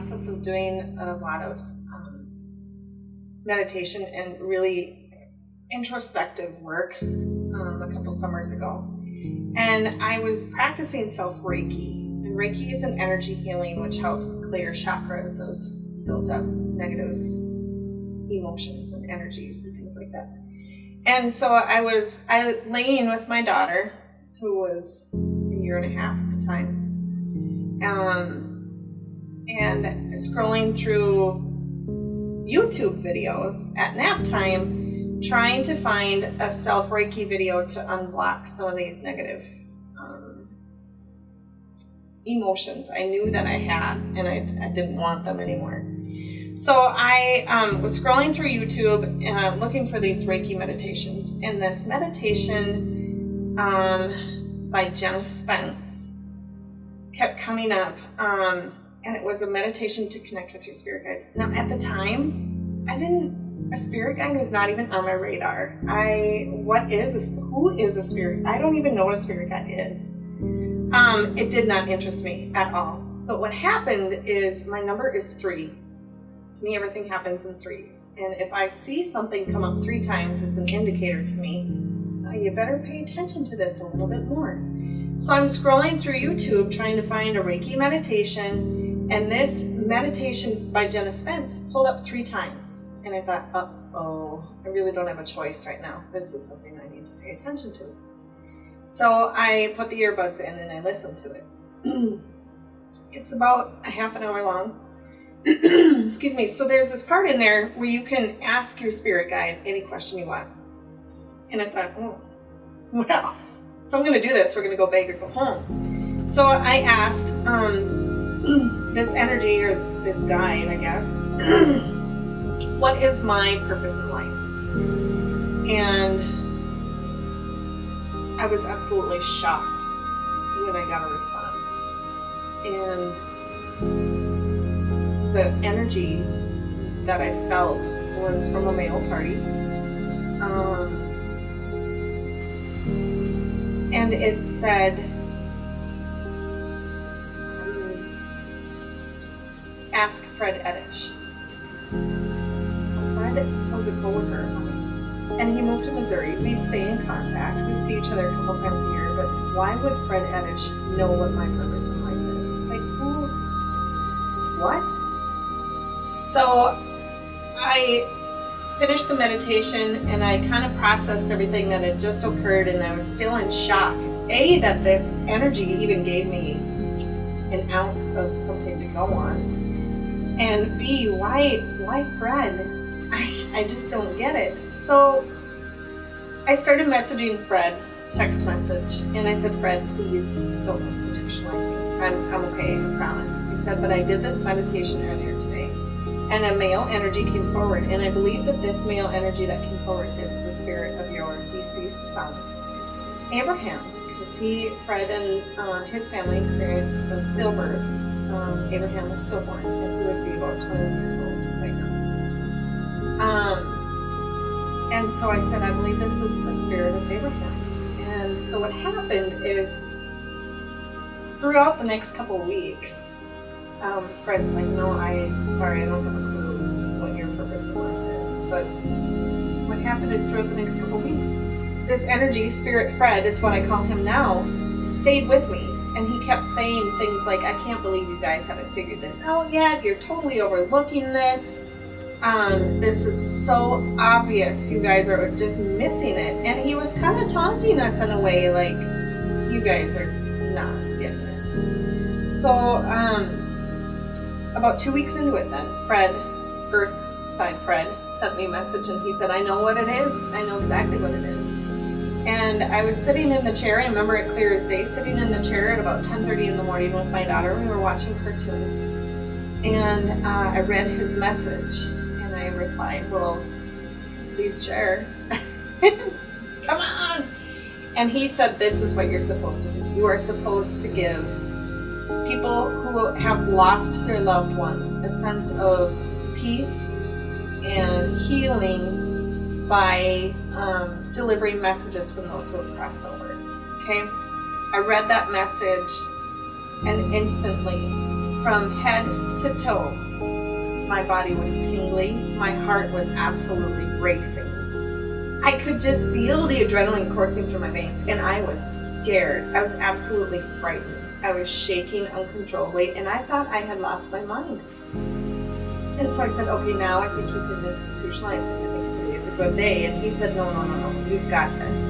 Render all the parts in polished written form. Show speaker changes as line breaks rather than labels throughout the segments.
process of doing a lot of meditation and really introspective work a couple summers ago. And I was practicing self-Reiki. And Reiki is an energy healing which helps clear chakras of built up negative emotions and energies and things like that. And so I laying with my daughter, who was a year and a half at the time, and scrolling through YouTube videos at nap time, trying to find a self-Reiki video to unblock some of these negative emotions I knew that I had, and I didn't want them anymore. So I was scrolling through YouTube looking for these Reiki meditations, and this meditation by Jenna Spence kept coming up, and it was a meditation to connect with your spirit guides. Now at the time, a spirit guide was not even on my radar. Who is a spirit? I don't even know what a spirit guide is. It did not interest me at all. But what happened is my number is 3. To me, everything happens in 3s. And if I see something come up 3 times, it's an indicator to me, oh, you better pay attention to this a little bit more. So I'm scrolling through YouTube trying to find a Reiki meditation, and this meditation by Jenna Spence pulled up 3 times. And I thought, uh-oh, I really don't have a choice right now. This is something I need to pay attention to. So I put the earbuds in and I listened to it. It's about a half an hour long. Excuse me. So there's this part in there where you can ask your spirit guide any question you want. And I thought, well, if I'm going to do this, we're going to go big or go home. So I asked this energy, or this guide, I guess, what is my purpose in life? And I was absolutely shocked when I got a response. And the energy that I felt was from a male party. And it said, ask Fred Edish. Fred was a coworker of mine. And he moved to Missouri. We stay in contact. We see each other a couple times a year. But why would Fred Edish know what my purpose in life is? Like, who? What? So I finished the meditation and I kind of processed everything that had just occurred, and I was still in shock. A, that this energy even gave me an ounce of something to go on. And B, why Fred? I just don't get it. So I started messaging Fred, text message, and I said, Fred, please don't institutionalize me. I'm okay, I promise. He said, but I did this meditation earlier today, and a male energy came forward, and I believe that this male energy that came forward is the spirit of your deceased son, Abraham, because Fred and his family experienced a stillbirth. Abraham was stillborn, and he would be about 21 years old right now. And so I said, I believe this is the spirit of Abraham. And so what happened is, throughout the next couple of weeks, Fred's like, no, I'm sorry, I don't have a clue what your purpose in life is. But what happened is, throughout the next couple of weeks, this energy, Spirit Fred is what I call him now, stayed with me. And he kept saying things like, I can't believe you guys haven't figured this out yet. You're totally overlooking this. This is so obvious. You guys are just missing it. And he was kind of taunting us in a way, like, you guys are not getting it. So, about 2 weeks into it then, Fred, Earthside Fred, sent me a message, and he said, I know what it is. I know exactly what it is. And I was sitting in the chair, I remember it clear as day, sitting in the chair at about 10:30 in the morning with my daughter. We were watching cartoons. And I read his message. I replied, well, please share. Come on. And he said, this is what you're supposed to do. You are supposed to give people who have lost their loved ones a sense of peace and healing by delivering messages from those who have crossed over. Okay? I read that message, and instantly from head to toe. My body was tingling. My heart was absolutely racing. I could just feel the adrenaline coursing through my veins, and I was scared. I was absolutely frightened. I was shaking uncontrollably, and I thought I had lost my mind. And so I said, okay, now I think you can institutionalize me. I think today is a good day. And he said, no, you've got this.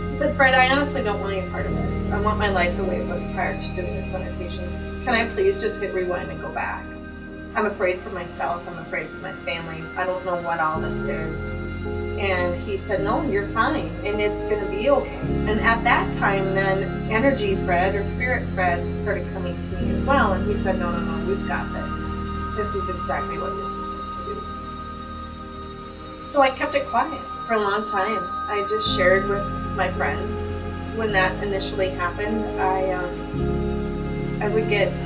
He said, Fred, I honestly don't want any part of this. I want my life the way it was prior to doing this meditation. Can I please just hit rewind and go back? I'm afraid for myself. I'm afraid for my family. I don't know what all this is. And he said, no, you're fine. And it's going to be okay. And at that time, then Energy Fred or Spirit Fred started coming to me as well. And he said, no, we've got this. This is exactly what you're supposed to do. So I kept it quiet for a long time. I just shared with my friends. When that initially happened, I would get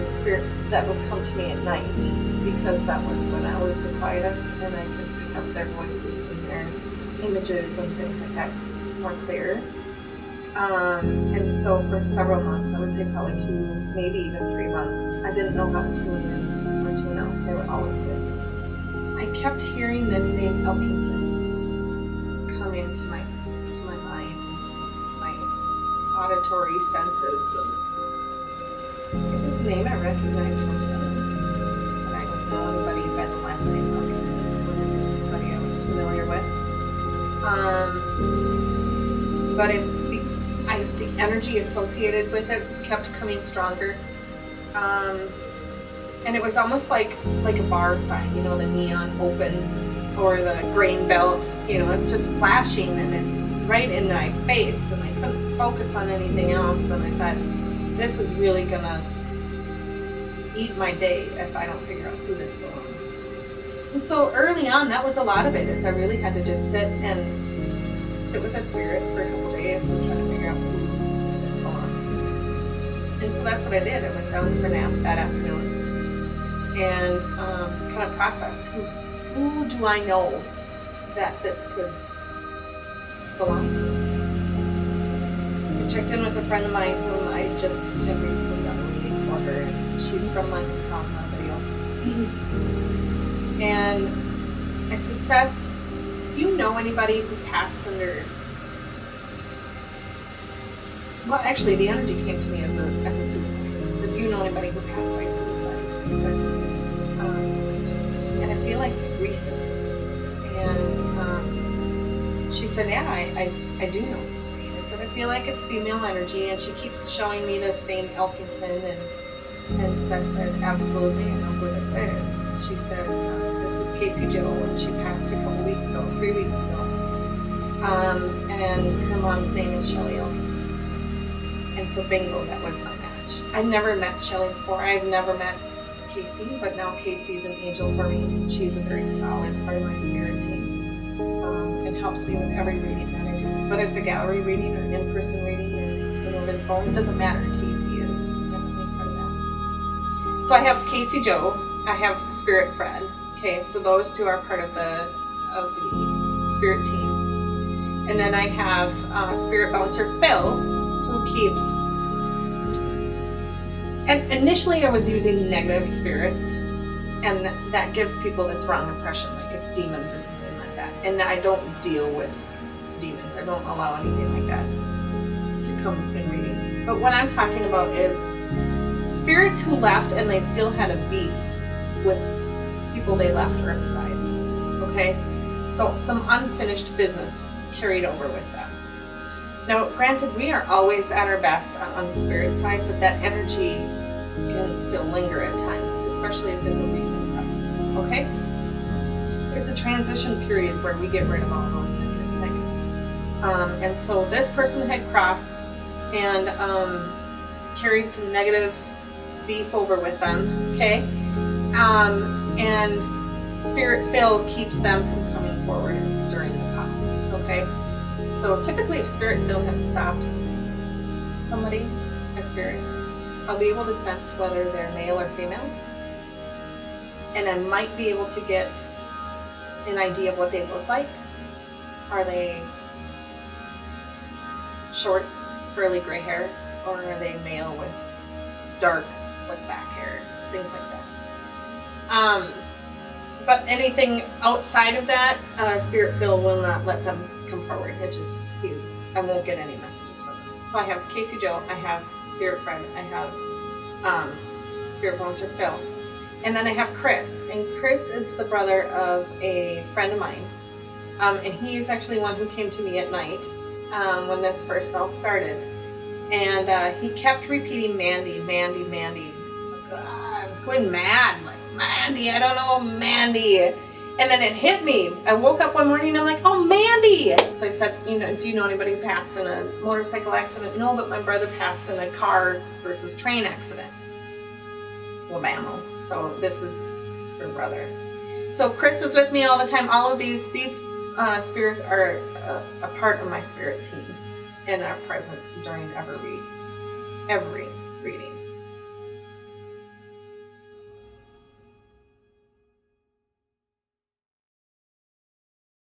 spirits that would come to me at night, because that was when I was the quietest, and I could pick up their voices and their images and things like that more clear. And so for several months, I would say probably 2, maybe even 3 months, I didn't know how to tune in or tune out. They were always with me. I kept hearing this name Elkington come into my mind, into my auditory senses. It was a name I recognized from him, but I don't know anybody by the last name Elkington. It wasn't anybody I was familiar with. But the energy associated with it kept coming stronger. And it was almost like a bar sign, the neon open or the grain belt, it's just flashing and it's right in my face, and I couldn't focus on anything else. And I thought, this is really gonna eat my day if I don't figure out who this belongs to. And so early on, that was a lot of it, is I really had to just sit with a spirit for a couple days and try to figure out who this belongs to. And so that's what I did. I went down for a nap that afternoon and kind of processed who do I know that this could belong to. So I checked in with a friend of mine whom I just had recently done a reading for her, and she's from my hometown, Video. And I said, Cess, do you know anybody who passed under... Well, actually, the energy came to me as a suicide. I said, do you know anybody who passed by suicide? I said, and I feel like it's recent. And she said, yeah, I do know somebody. And I said, I feel like it's female energy. And she keeps showing me this name, Elkington. And Seth said, absolutely, I know who this is. And she says, this is Casey Jo, and she passed a couple weeks ago, 3 weeks ago. And her mom's name is Shelley Elkington. And so bingo, that was my match. I've never met Shelley before. I've never met Casey, but now Casey's an angel for me. She's a very solid part of my spirit team, and helps me with every reading that I do. Whether it's a gallery reading or an in-person reading or something over the phone, it doesn't matter. Casey is definitely part of that. So I have Casey Jo, I have Spirit Fred. Okay, so those two are part of the spirit team. And then I have Spirit Bouncer Phil, who keeps... And initially I was using negative spirits, and that gives people this wrong impression, like it's demons or something like that. And I don't deal with demons. I don't allow anything like that to come in readings. But what I'm talking about is spirits who left and they still had a beef with people they left Earthside. Okay? So some unfinished business carried over with them. Now, granted, we are always at our best on the spirit side, but that energy can still linger at times, especially if it's a recent process. Okay? There's a transition period where we get rid of all those negative things. And so this person had crossed and carried some negative beef over with them. Okay? And Spirit Phil keeps them from coming forward and stirring the pot. Okay? So typically if Spirit Phil has stopped somebody, a spirit, I'll be able to sense whether they're male or female. And I might be able to get an idea of what they look like. Are they short, curly gray hair, or are they male with dark slick back hair, things like that. But anything outside of that, Spirit Phil will not let them come forward. I won't get any messages from them. So I have Casey Joe, I have Spirit Fred, I have Spirit Bouncer Phil, and then I have Chris. And Chris is the brother of a friend of mine, and he's actually one who came to me at night when this first all started, and he kept repeating Mandy, Mandy, Mandy. It's like, I was going mad, like, Mandy, I don't know, Mandy. And then it hit me. I woke up one morning and I'm like, oh, Mandy. So I said, do you know anybody who passed in a motorcycle accident? No, but my brother passed in a car versus train accident. Wabamo. So this is her brother. So Chris is with me all the time. All of these spirits are a part of my spirit team and are present during every reading.